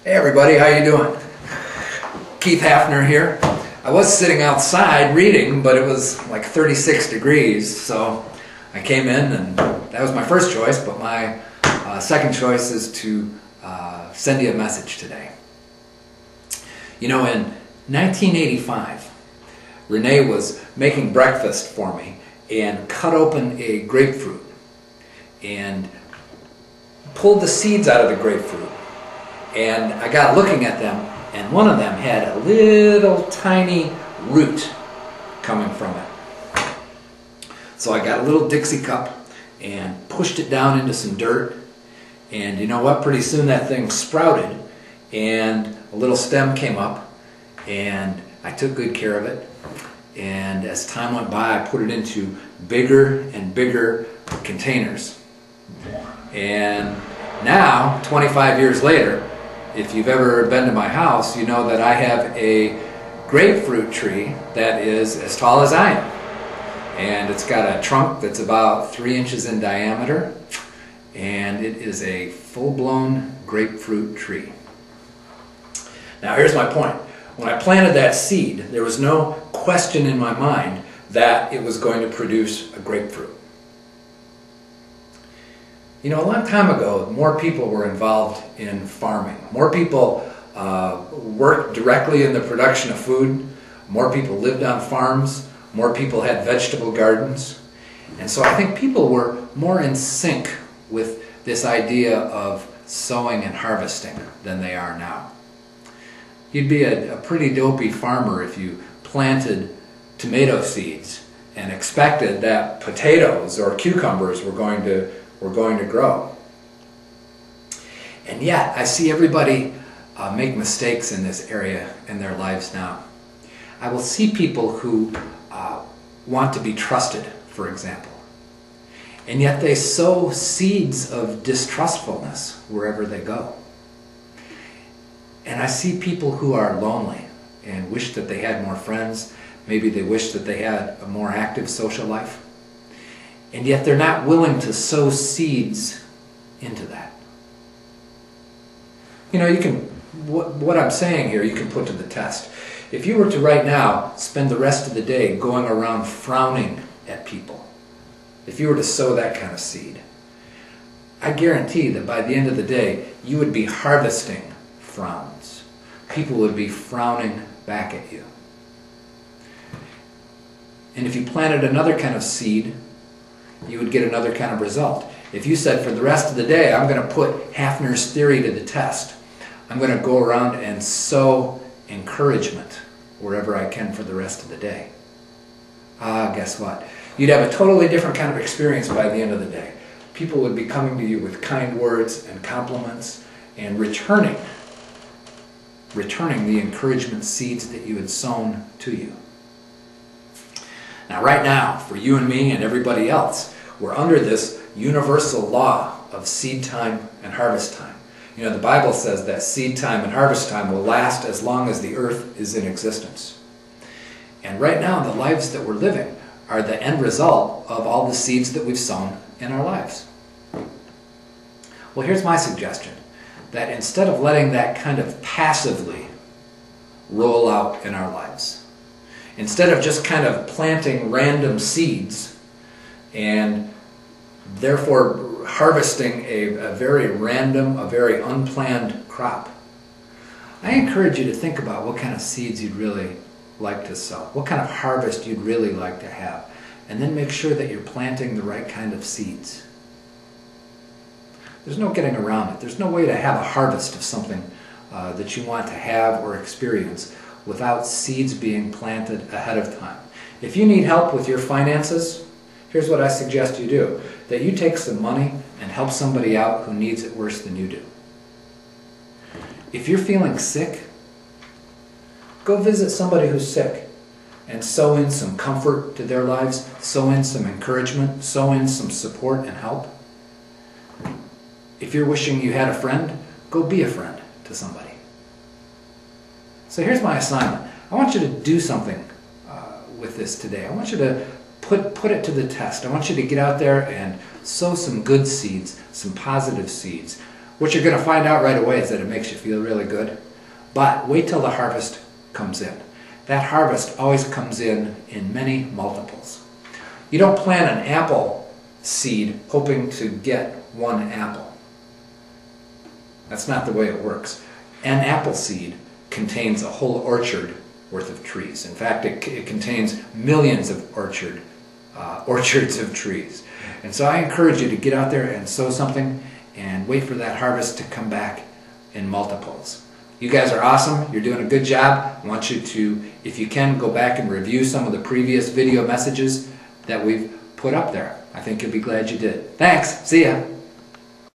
Hey everybody, how you doing? Keith Hafner here. I was sitting outside reading, but it was like 36 degrees, so I came in and that was my first choice, but my second choice is to send you a message today. You know, in 1985, Renee was making breakfast for me and cut open a grapefruit and pulled the seeds out of the grapefruit. And I got looking at them, and one of them had a little tiny root coming from it. So I got a little Dixie cup and pushed it down into some dirt, and you know what? Pretty soon that thing sprouted, and a little stem came up, and I took good care of it. And as time went by, I put it into bigger and bigger containers. And now, 25 years later, if you've ever been to my house, you know that I have a grapefruit tree that is as tall as I am. And it's got a trunk that's about 3 inches in diameter, and it is a full-blown grapefruit tree. Now here's my point. When I planted that seed, there was no question in my mind that it was going to produce a grapefruit. You know, a long time ago, more people were involved in farming. More people worked directly in the production of food. More people lived on farms. More people had vegetable gardens. And so I think people were more in sync with this idea of sowing and harvesting than they are now. You'd be a pretty dopey farmer if you planted tomato seeds and expected that potatoes or cucumbers were going to grow. And yet, I see everybody make mistakes in this area in their lives now. I will see people who want to be trusted, for example, and yet they sow seeds of distrustfulness wherever they go. And I see people who are lonely and wish that they had more friends. Maybe they wish that they had a more active social life. And yet they're not willing to sow seeds into that. You know, you can, what I'm saying here, you can put to the test. If you were to right now spend the rest of the day going around frowning at people, if you were to sow that kind of seed, I guarantee that by the end of the day, you would be harvesting frowns. People would be frowning back at you. And if you planted another kind of seed, you would get another kind of result. If you said, for the rest of the day, I'm going to put Hafner's theory to the test. I'm going to go around and sow encouragement wherever I can for the rest of the day. Guess what? You'd have a totally different kind of experience by the end of the day. People would be coming to you with kind words and compliments and returning the encouragement seeds that you had sown to you. Now right now, for you and me and everybody else, we're under this universal law of seed time and harvest time. You know, the Bible says that seed time and harvest time will last as long as the earth is in existence. And right now, the lives that we're living are the end result of all the seeds that we've sown in our lives. Well, here's my suggestion, that instead of letting that kind of passively roll out in our lives, instead of just kind of planting random seeds and therefore harvesting a very random, a very unplanned crop, I encourage you to think about what kind of seeds you'd really like to sow, what kind of harvest you'd really like to have, and then make sure that you're planting the right kind of seeds. There's no getting around it. There's no way to have a harvest of something that you want to have or experience without seeds being planted ahead of time. If you need help with your finances, here's what I suggest you do. That you take some money and help somebody out who needs it worse than you do. If you're feeling sick, go visit somebody who's sick and sow in some comfort to their lives, sow in some encouragement, sow in some support and help. If you're wishing you had a friend, go be a friend to somebody. So here's my assignment. I want you to do something with this today. I want you to put it to the test. I want you to get out there and sow some good seeds, some positive seeds. What you're going to find out right away is that it makes you feel really good. But wait till the harvest comes in. That harvest always comes in many multiples. You don't plant an apple seed hoping to get one apple. That's not the way it works. An apple seed contains a whole orchard worth of trees. In fact, it contains millions of orchards of trees. And so I encourage you to get out there and sow something and wait for that harvest to come back in multiples. You guys are awesome. You're doing a good job. I want you to, if you can, go back and review some of the previous video messages that we've put up there. I think you'll be glad you did. Thanks. See ya.